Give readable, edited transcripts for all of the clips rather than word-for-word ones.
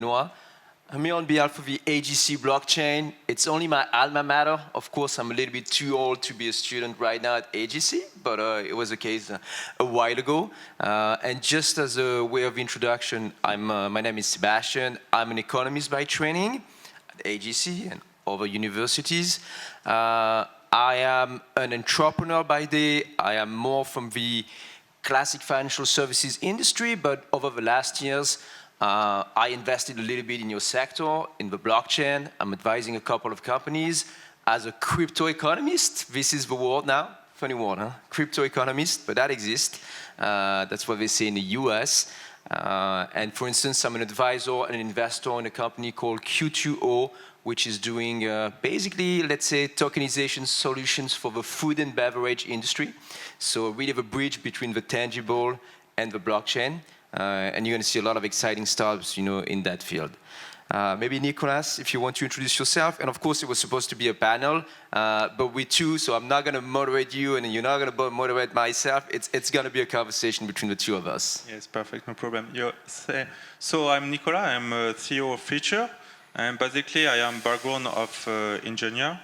Noah. I'm here on behalf of the AGC blockchain. It's only my alma mater. Of course, I'm a little bit too old to be a student right now at AGC, but it was the case a while ago. And just as a way of introduction, my name is Sébastien. I'm an economist by training at AGC and other universities. I am an entrepreneur by day. I am more from the classic financial services industry, but over the last years, I invested a little bit in your sector, in the blockchain. I'm advising a couple of companies. As a crypto economist, this is the word now. Funny word, huh? Crypto economist, but that exists. That's what they say in the US. And for instance, I'm an advisor and an investor in a company called Q2O, which is doing basically, let's say, tokenization solutions for the food and beverage industry. So really the bridge between the tangible and the blockchain. And you're going to see a lot of exciting startups, in that field. Maybe Nicolas, if you want to introduce yourself. And of course, it was supposed to be a panel, but we're two, so I'm not going to moderate you, and you're not going to moderate myself. It's going to be a conversation between the two of us. Yes, perfect, no problem. So I'm Nicolas. I'm CEO of Feature, and basically I am background of engineer,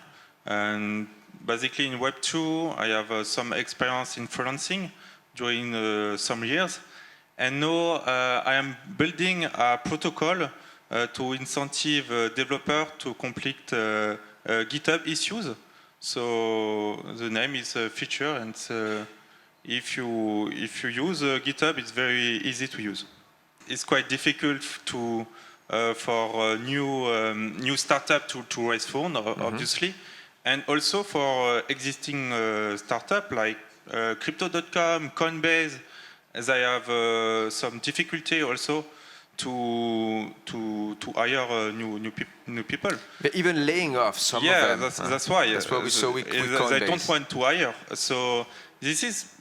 and basically in Web 2 I have some experience in freelancing during some years. And now I am building a protocol to incentive developers to complete GitHub issues. So the name is Feature, and if you use GitHub, it's very easy to use. It's quite difficult for new startup to raise funds, obviously, and also for existing startup like Crypto.com, Coinbase. As I have some difficulty also to hire new people. They're even laying off some of them. Yeah, that's why. That's what we saw with Coinbase. They don't want to hire. So this is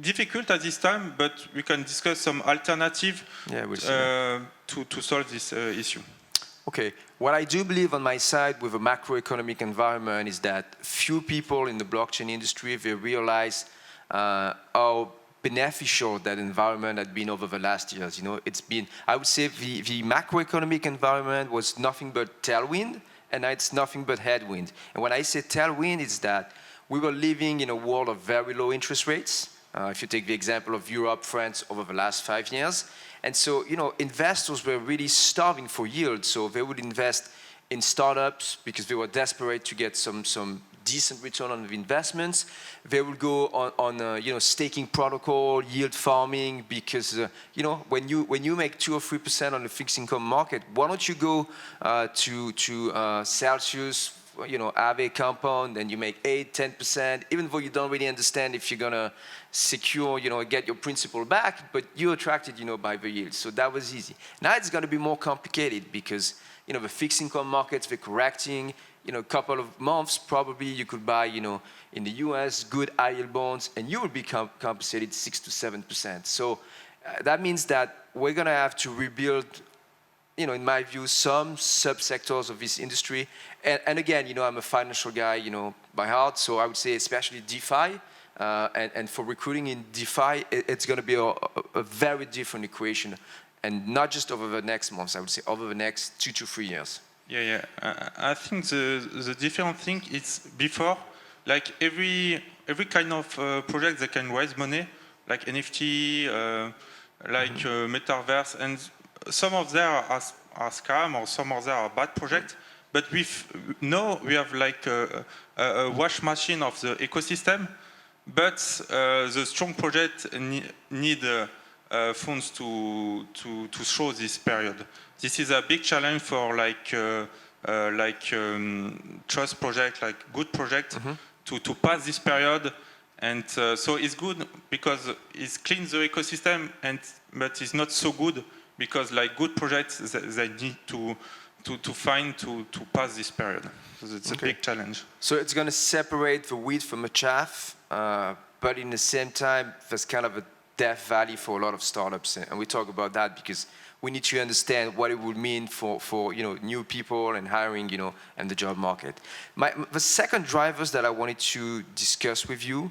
difficult at this time, but we can discuss some alternative to solve this issue. Okay, what I do believe on my side with a macroeconomic environment is that few people in the blockchain industry, they realize how beneficial that environment had been over the last years. It's been, I would say, the macroeconomic environment was nothing but tailwind, and now it's nothing but headwind. And when I say tailwind, it's that we were living in a world of very low interest rates. If you take the example of Europe, France, over the last 5 years. And so, investors were really starving for yield. So they would invest in startups because they were desperate to get some decent return on the investments. They will go on staking protocol, yield farming, because when you make 2 or 3% on the fixed income market, why don't you go to Celsius, have a compound, and you make 8-10%, even though you don't really understand if you're gonna secure, get your principal back, but you're attracted, by the yield. So that was easy. Now it's going to be more complicated because the fixed income markets, they're correcting. A couple of months, probably you could buy, in the US, good high yield bonds, and you will be compensated 6 to 7%. So that means that we're going to have to rebuild, in my view, some subsectors of this industry. And again, I'm a financial guy, by heart, so I would say especially DeFi. And for recruiting in DeFi, it's going to be a very different equation. And not just over the next months, I would say over the next 2 to 3 years. Yeah. I think the different thing is before, like every kind of project that can raise money, like NFT, like metaverse, and some of them are scam or some of them are bad projects. But now we have like a wash machine of the ecosystem, but the strong project need funds to show this period. This is a big challenge for trust project, like good project, to pass this period. And so it's good because it cleans the ecosystem, but it's not so good because like good projects they need to pass this period. So it's a big challenge. So it's going to separate the wheat from the chaff, but in the same time, there's kind of a death valley for a lot of startups, and we talk about that because we need to understand what it would mean for new people and hiring, and the job market. The second drivers that I wanted to discuss with you,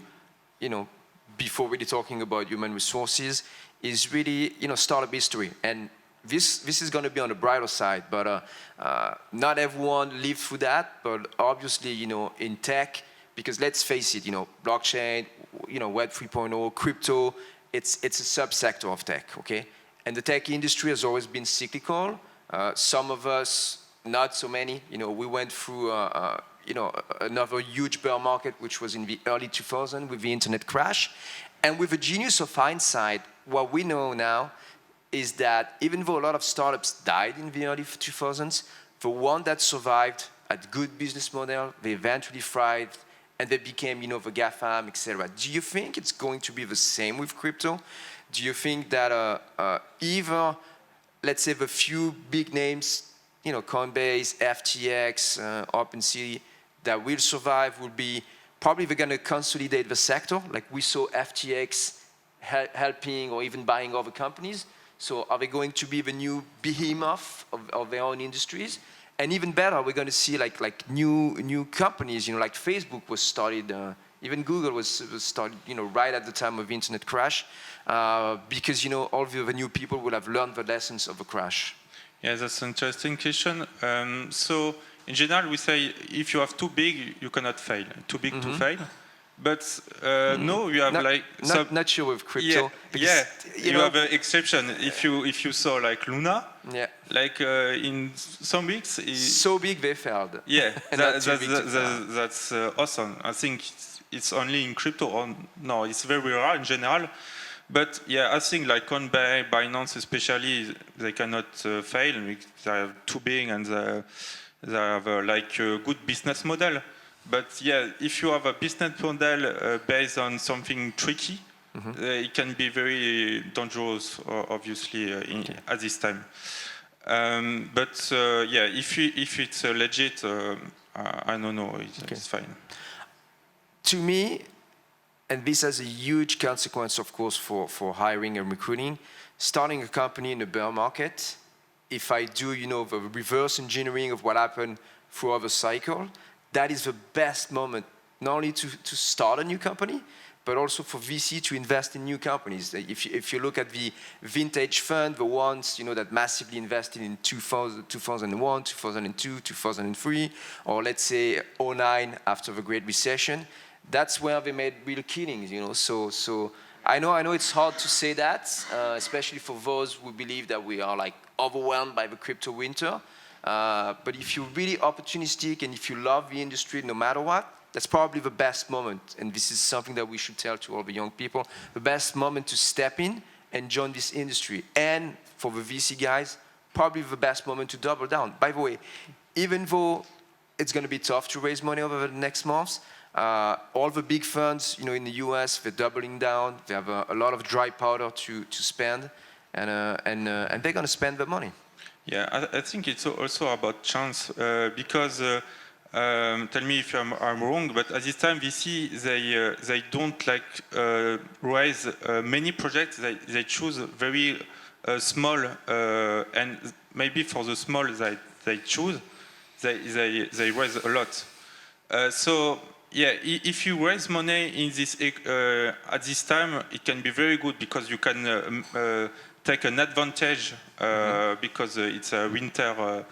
before really talking about human resources, is really startup history. And this is going to be on the brighter side, but not everyone lived through that. But obviously, in tech, because let's face it, blockchain, Web 3.0, crypto, it's a subsector of tech, okay? And the tech industry has always been cyclical. Some of us, not so many. We went through, another huge bear market, which was in the early 2000s with the internet crash. And with the genius of hindsight, what we know now is that even though a lot of startups died in the early 2000s, the one that survived had good business model, they eventually thrived, and they became, the GAFAM, etc. Do you think it's going to be the same with crypto? Do you think that either, let's say, the few big names, Coinbase, FTX, OpenSea, that will survive will be probably they're going to consolidate the sector, like we saw FTX helping or even buying other companies. So are they going to be the new behemoth of their own industries? And even better, we're going to see like new companies, like Facebook was started, even Google was started, right at the time of the internet crash, because all the new people will have learned the lessons of the crash. Yeah, that's an interesting question. So in general, we say if you have too big, you cannot fail. Too big to fail. But no, you have not sure with crypto. Yeah, you have an exception. If you saw like Luna, like in some weeks, so big they failed. Yeah, that's awesome. I think it's only in crypto, or no, it's very rare in general. But yeah, I think like Coinbase, Binance especially, they cannot fail. They are too big and they have like a good business model. But yeah, if you have a business model based on something tricky, it can be very dangerous, obviously, at this time. But yeah, if it's legit, I don't know, it's fine. To me, and this has a huge consequence, of course, for hiring and recruiting, starting a company in a bear market, if I do, the reverse engineering of what happened throughout the cycle, that is the best moment, not only to start a new company, but also for VC to invest in new companies. If you look at the vintage fund, the ones that massively invested in 2001, 2002, 2003, or let's say 2009 after the Great Recession, that's where they made real killings. So I know it's hard to say that, especially for those who believe that we are like overwhelmed by the crypto winter. But if you're really opportunistic and if you love the industry no matter what, that's probably the best moment. And this is something that we should tell to all the young people. The best moment to step in and join this industry. And for the VC guys, probably the best moment to double down. By the way, even though it's going to be tough to raise money over the next months, all the big funds, in the US, they're doubling down. They have a lot of dry powder to spend. And they're going to spend the money. Yeah, I think it's also about chance because tell me if I'm wrong, but at this time VC they don't like raise many projects. They choose very small and maybe for the small they choose they raise a lot. So yeah, if you raise money in this at this time, it can be very good because you can. Take an advantage because it's a winter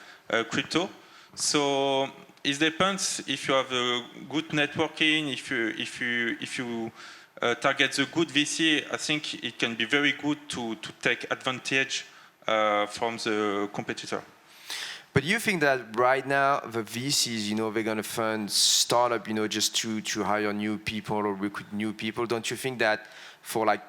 crypto. So it depends if you have a good networking, if you target the good VC. I think it can be very good to take advantage from the competitor. But you think that right now the VCs, they're going to fund startup, just to hire new people or recruit new people? Don't you think that for like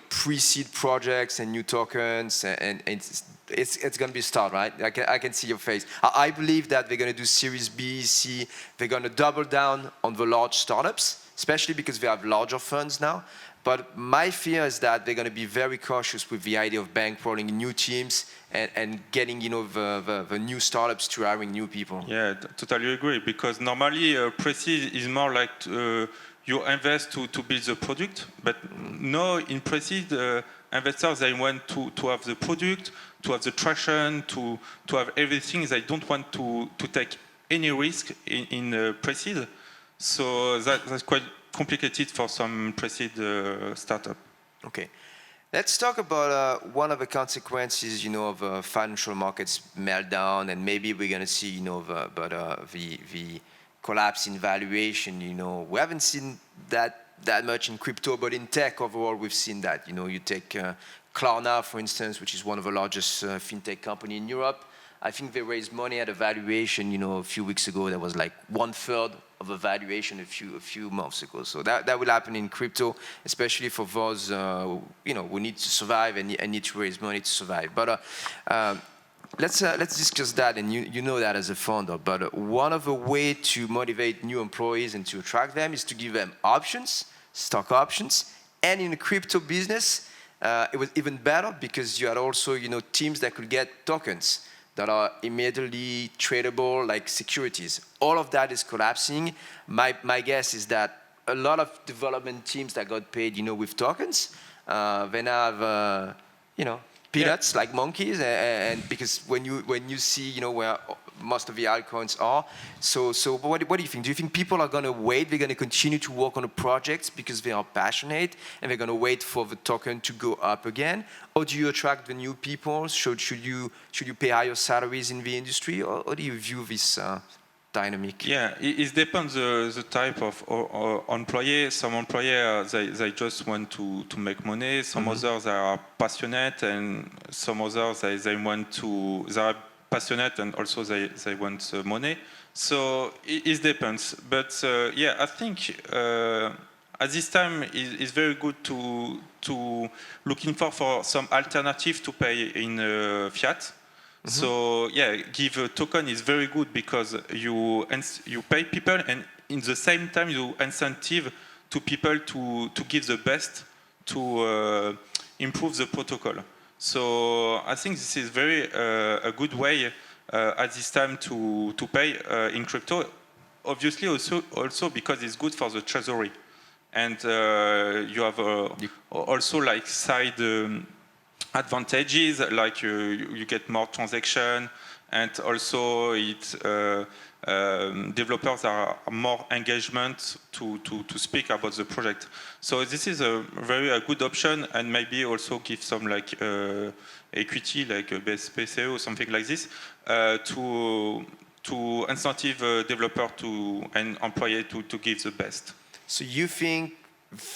pre-seed projects and new tokens and it's going to be a start, right? I can see your face. I believe that they're going to do Series B, C. They're going to double down on the large startups, especially because they have larger funds now. But my fear is that they're going to be very cautious with the idea of bankrolling new teams and getting, the new startups to hiring new people. Yeah, totally agree. Because normally pre-seed is more like you invest to build the product. But no, in pre-seed, investors, they want to have the product, to have the traction, to have everything. They don't want to take any risk in pre-seed. So that's quite complicated for some pre-seed startup. Okay. Let's talk about one of the consequences, of financial markets meltdown, and maybe we're going to see, the collapse in valuation. We haven't seen that much in crypto, but in tech overall, we've seen that. You take Klarna, for instance, which is one of the largest fintech company in Europe. I think they raised money at a valuation, a few weeks ago that was like 1/3 of a valuation a few months ago. So that will happen in crypto, especially for those who need to survive and need to raise money to survive. But let's discuss that, and you know that as a founder. But one of the way to motivate new employees and to attract them is to give them options, stock options, and in the crypto business, it was even better because you had also teams that could get tokens that are immediately tradable like securities. All of that is collapsing. My guess is that a lot of development teams that got paid, with tokens, they now have, peanuts like monkeys, and because when you see, where most of the altcoins are, so what do you think? Do you think people are going to wait? They're going to continue to work on the projects because they are passionate, and they're going to wait for the token to go up again? Or do you attract the new people? Should you pay higher salaries in the industry, or do you view this dynamic? Yeah, it depends the type of employee. Some employees they just want to make money. Some others are passionate, and some others they are passionate and also they want money. So it depends. But I think at this time it's very good to looking for some alternative to pay in fiat. So give a token is very good because you pay people, and in the same time you incentive to people to give the best to improve the protocol. So I think this is very a good way at this time to pay in crypto. Obviously also because it's good for the treasury, and you have also like side advantages, like you get more transaction, and also developers are more engagement to speak about the project. So this is a very good option, and maybe also give some like equity, like a BSPCE or something like this, to incentive developer and employee to give the best. So you think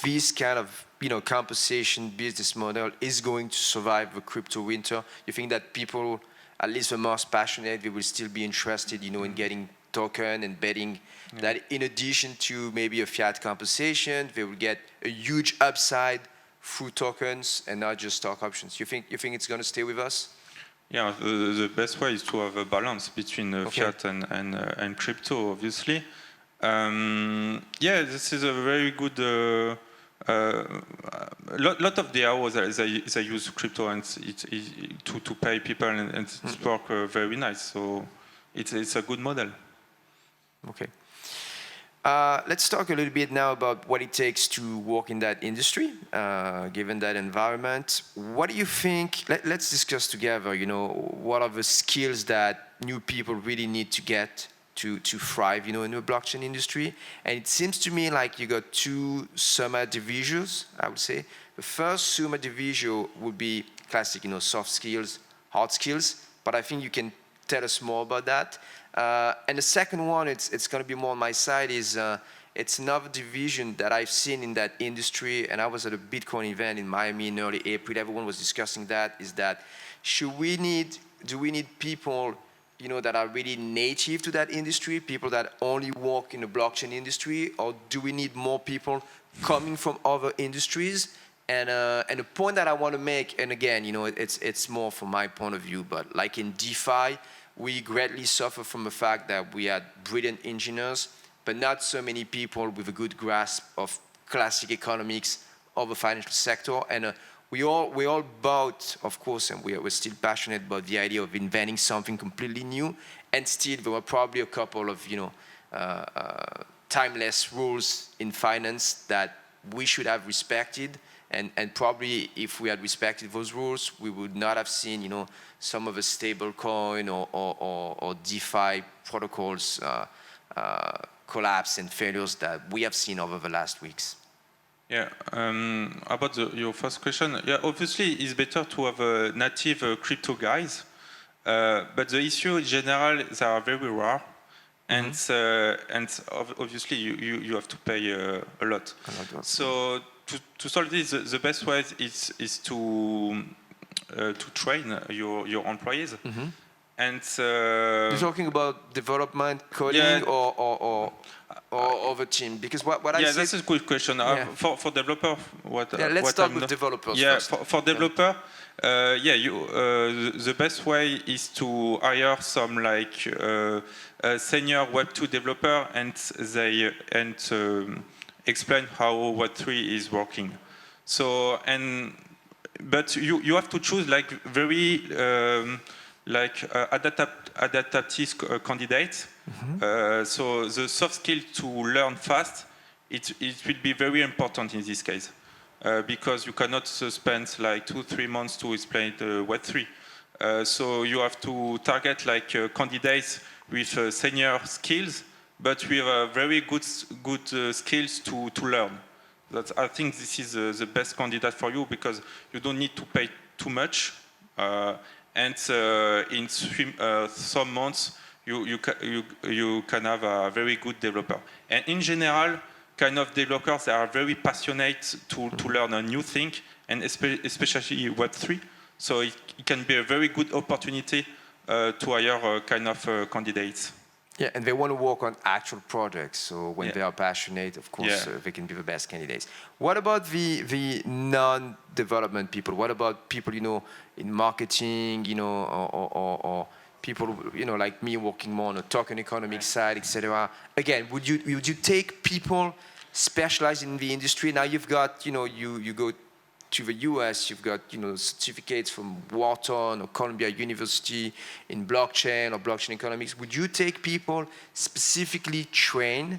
this kind of compensation business model is going to survive the crypto winter? You think that people, at least the most passionate, they will still be interested, in getting token and betting that in addition to maybe a fiat compensation, they will get a huge upside through tokens and not just stock options? You think it's going to stay with us? Yeah, the best way is to have a balance between fiat and crypto, obviously. This is a very good. Lot of the hours they use crypto and to pay people, and it's work very nice. So it's a good model. Okay. Let's talk a little bit now about what it takes to work in that industry, given that environment. What do you think? Let's discuss together. What are the skills that new people really need to get to thrive, in the blockchain industry? And it seems to me like you got two summa divisions, I would say. The first summa divisio would be classic, soft skills, hard skills. But I think you can tell us more about that. And the second one, it's going to be more on my side, is it's another division that I've seen in that industry. And I was at a Bitcoin event in Miami in early April. Everyone was discussing that, is that do we need people that are really native to that industry, people that only work in the blockchain industry, or do we need more people coming from other industries? And the point that I want to make, and again, it's more from my point of view, but like in DeFi, we greatly suffer from the fact that we had brilliant engineers, but not so many people with a good grasp of classic economics of the financial sector. And we all bought, of course, and we're still passionate about the idea of inventing something completely new. And still, there were probably a couple of timeless rules in finance that we should have respected. And probably if we had respected those rules, we would not have seen some of the stable coin or DeFi protocols collapse and failures that we have seen over the last weeks. Yeah, about your first question, yeah, obviously it's better to have native crypto guys, but the issue in general, they are very rare, and obviously you have to pay a lot. So to solve this, the best way is to train your employees. And You're talking about development, coding, yeah, or the team? Because what I yeah, said, that's a good question. Yeah. For developer, let's what start I'm with not- developers Yeah, first. for developer, yeah, the best way is to hire some like senior Web2 developer, and they explain how Web3 is working. So but you have to choose like very adaptive candidates. So the soft skill to learn fast, it will be very important in this case, because you cannot spend like 2-3 months to explain the Web3. So you have to target like candidates with senior skills, but with very good skills to learn. I think this is the best candidate for you, because you don't need to pay too much, and in some months you can have a very good developer. And in general, kind of developers that are very passionate to learn a new thing, and especially Web3. So it can be a very good opportunity to hire kind of candidates. Yeah, and they want to work on actual projects. So when they are passionate, of course, Yeah. they can be the best candidates. What about the non-development people? What about people, in marketing, or people, like me working more on the token economic side, etc. Again, would you take people specialized in the industry? Now you've got, you go to the US, you've got certificates from Wharton or Columbia University in blockchain or blockchain economics. Would you take people specifically trained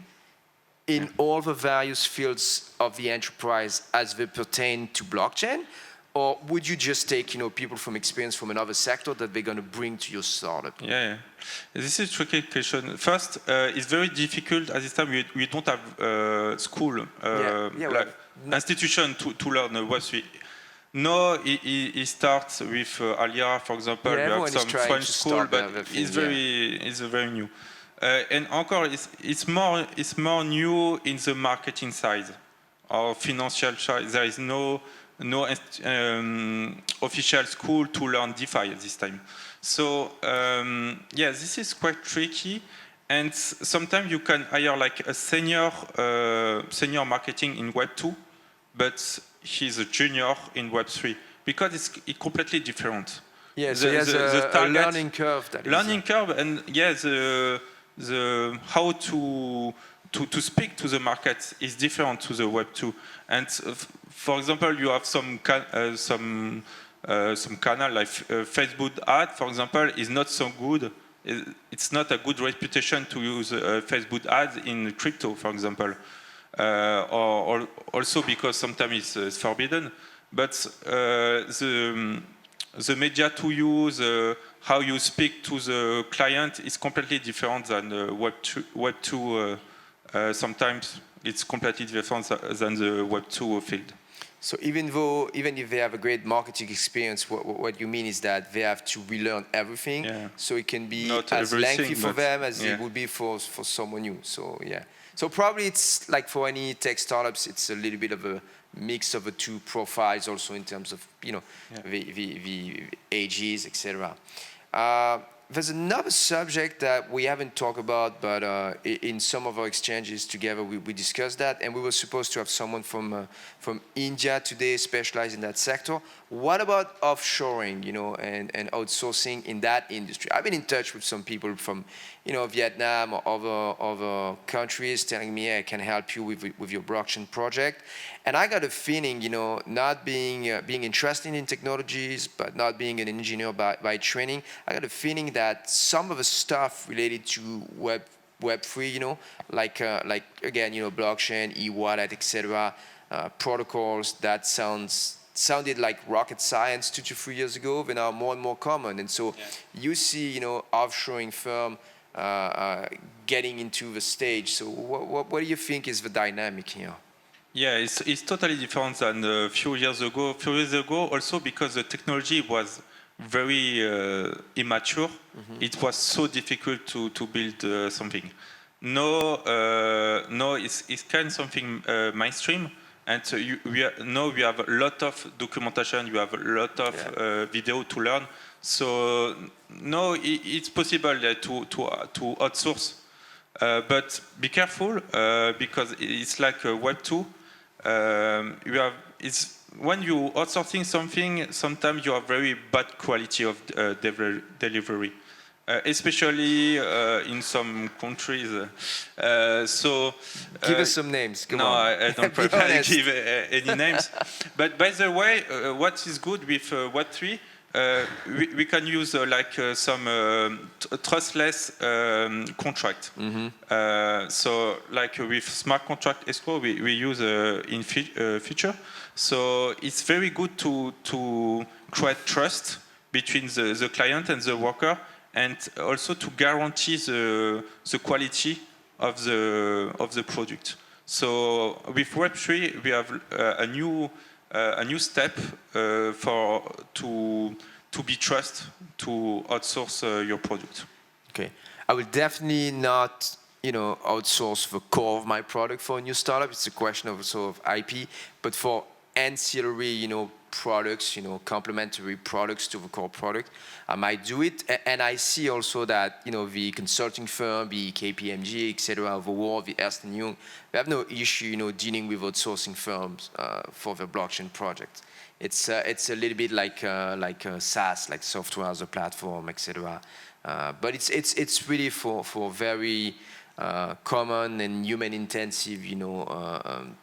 in all the various fields of the enterprise as they pertain to blockchain? Or would you just take people from experience from another sector that they're going to bring to your startup? Yeah. This is a tricky question. First, it's very difficult at this time. We don't have school, institution to learn Web3. No, it starts with Alia, for example. Yeah, you have everyone is some trying French to school, start but everything, it's very new. And encore, it's more new in the marketing side or financial side. There is no official school to learn DeFi at this time. So this is quite tricky. And sometimes you can hire like a senior marketing in Web 2, but he's a junior in Web 3, because it's completely different. Yeah, so he has a learning curve. Curve, and the how to speak to the market is different to the Web 2. And for example, you have some channel like Facebook ad, for example, is not so good. It's not a good reputation to use Facebook ads in crypto, for example, or also because sometimes it's forbidden. But the media to use, how you speak to the client is completely different than Web 2. Sometimes it's completely different than the Web 2 field. So even if they have a great marketing experience, what you mean is that they have to relearn everything. Yeah. So it can be not as lengthy for them as it would be for someone new. So yeah. So probably it's like for any tech startups, it's a little bit of a mix of the two profiles, also in terms of the ages, etc. There's another subject that we haven't talked about, but in some of our exchanges together, we discussed that, and we were supposed to have someone from India today specialized in that sector. What about offshoring, and outsourcing in that industry? I've been in touch with some people from, Vietnam or other countries telling me, hey, I can help you with your blockchain project. And I got a feeling, not being interested in technologies, but not being an engineer by training, I got a feeling that some of the stuff related to Web3, like again, blockchain, e-wallet, etc., protocols that sounded like rocket science 2 to 3 years ago, they are more and more common. And so you see, offshoring firm getting into the stage. So what do you think is the dynamic here? Yeah, it's totally different than a few years ago. A few years ago, also because the technology was very immature, it was so difficult to build something. No, it's kind of something mainstream, and now we have a lot of documentation, you have a lot of video to learn. So no, it's possible to outsource, but be careful because it's like Web 2. You have when you outsourcing something, sometimes you have very bad quality of delivery, especially in some countries. Give us some names. Come no, on. I don't Be prefer to honest. give any names. But by the way, what is good with Web3? We can use some trustless contract. So like with smart contract escrow, we use in feature. So it's very good to create trust between the client and the worker, and also to guarantee the quality of the product. So with Web3, we have a new step to be trust to outsource your product. Okay, I will definitely not, outsource the core of my product for a new startup. It's a question of sort of IP, but for ancillary, products, complementary products to the core product, I might do it. And I see also that, the consulting firm, the KPMG, etc., of the world, the Ernst & Young, they have no issue, dealing with outsourcing firms for the blockchain project. It's a little bit like SaaS, like software as a platform, etc. But it's really for very common and human-intensive,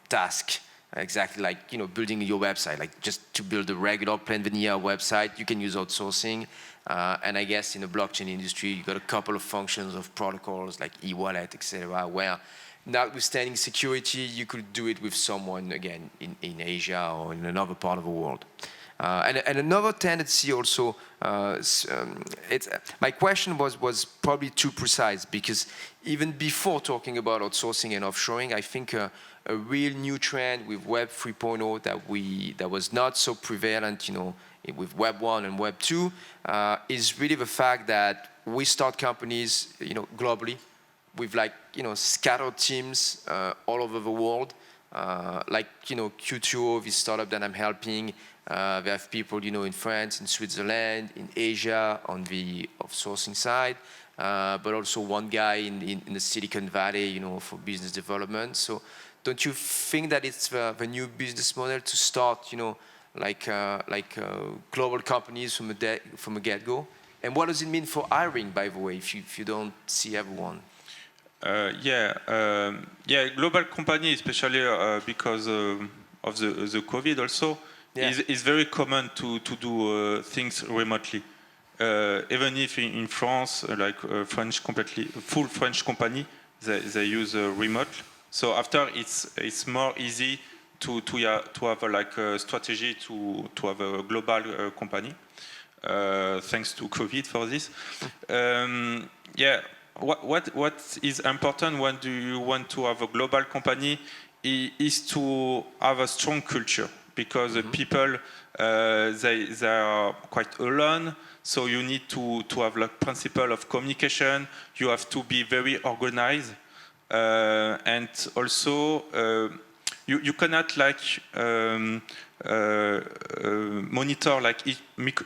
task. Exactly like building your website. Like just to build a regular plain vanilla website, you can use outsourcing. And I guess in the blockchain industry, you got a couple of functions of protocols like e-wallet, etc., where notwithstanding security, you could do it with someone, again, in Asia or in another part of the world. And another tendency also, my question was probably too precise, because even before talking about outsourcing and offshoring, I think a real new trend with Web 3.0 that was not so prevalent, with Web 1 and Web 2, is really the fact that we start companies, globally, with scattered teams all over the world. Q2O, this startup that I'm helping, they have people, in France, in Switzerland, in Asia, on the outsourcing side, but also one guy in the Silicon Valley, for business development. So don't you think that it's the new business model to start, global companies from a get-go? And what does it mean for hiring, by the way, if you don't see everyone? Global company, especially because of the COVID also, is very common to do things remotely. Even if in France, full French company, they use remote. So after it's more easy to have a strategy to have a global company. Thanks to COVID for this. What is important when do you want to have a global company is to have a strong culture, because the people they are quite alone, so you need to have principle of communication. You have to be very organized, and also you cannot monitor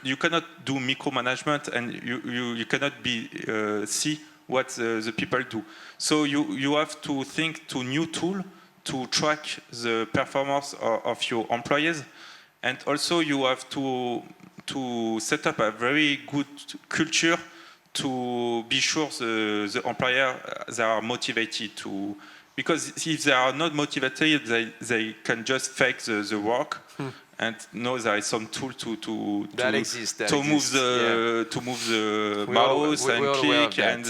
you cannot do micromanagement, and you cannot see what the people do. So you have to think to new tool to track the performance of your employees, and also you have to set up a very good culture to be sure the employer they are motivated to, because if they are not motivated, they can just fake the work. And no, there is some tool to move the mouse and click, and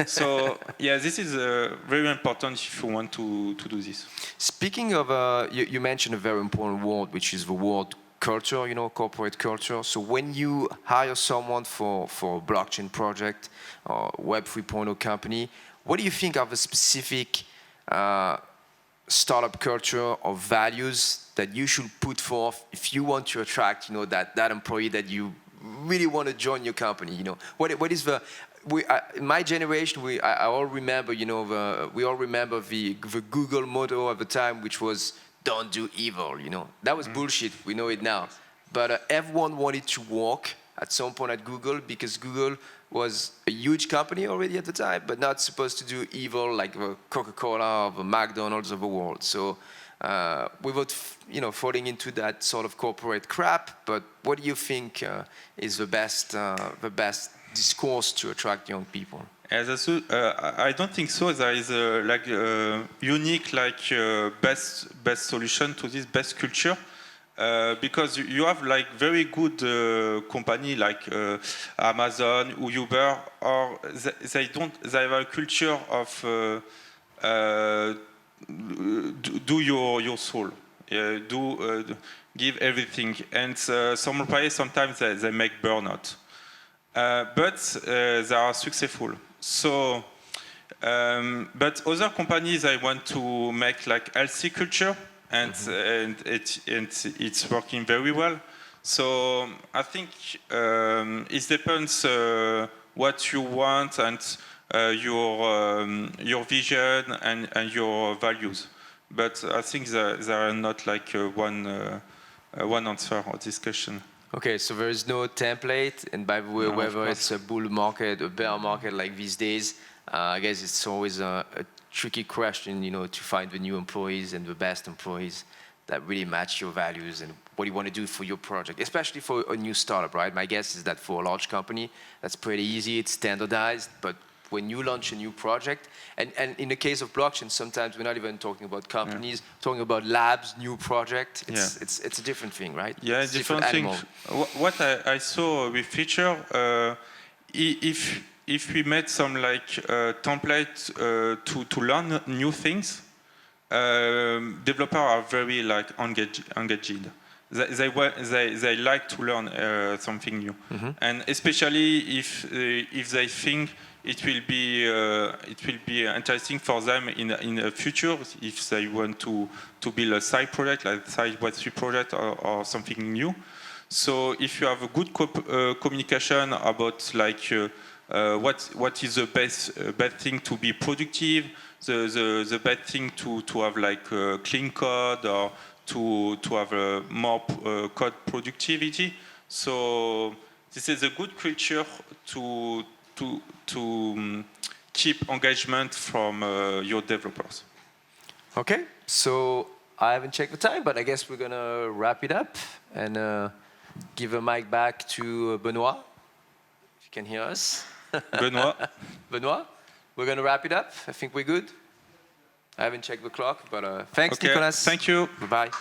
so this is very important if you want to do this. Speaking of, you mentioned a very important word, which is the word culture, corporate culture. So when you hire someone for a blockchain project or Web 3.0 company, what do you think are the specific startup culture or values that you should put forth if you want to attract, that employee that you really want to join your company? What is the in my generation, I all remember, we all remember the Google motto at the time, which was "Don't do evil." That was bullshit. We know it now, but everyone wanted to work at some point at Google because Google was a huge company already at the time, but not supposed to do evil like the Coca-Cola or the McDonald's of the world. So without falling into that sort of corporate crap, but what do you think is the best discourse to attract young people? I don't think so. There is a unique best solution to this best culture. Because you have very good company like Amazon or Uber, or they have a culture of do your soul, give everything, and some employees sometimes they make burnout, but they are successful. So, but other companies I want to make healthy culture. And it's working very well. So I think it depends what you want and your vision and your values. But I think there are not one answer on this question. Okay, so there is no template, and by the way, No, whether it's a bull market, a bear market like these days, I guess it's always a tricky question, to find the new employees and the best employees that really match your values and what you want to do for your project, especially for a new startup, right? My guess is that for a large company, that's pretty easy, it's standardized, but when you launch a new project, and in the case of blockchain, sometimes we're not even talking about companies, talking about labs, new project, it's a different thing, right? Yeah, it's a different thing. What I saw with Feature, if we made some template to learn new things, developers are very engaged. They like to learn something new, and especially if they think it will be interesting for them in the future if they want to build a side project like side Web3 project or something new. So if you have a good communication about what is the best thing to be productive, the best thing to have clean code or to have more code productivity. So this is a good culture to keep engagement from your developers. Okay, so I haven't checked the time, but I guess we're gonna wrap it up and give a mic back to Benoit, if you can hear us. Benoit, we're gonna wrap it up. I think we're good. I haven't checked the clock, but thanks, okay, Nicolas. Thank you. Bye-bye.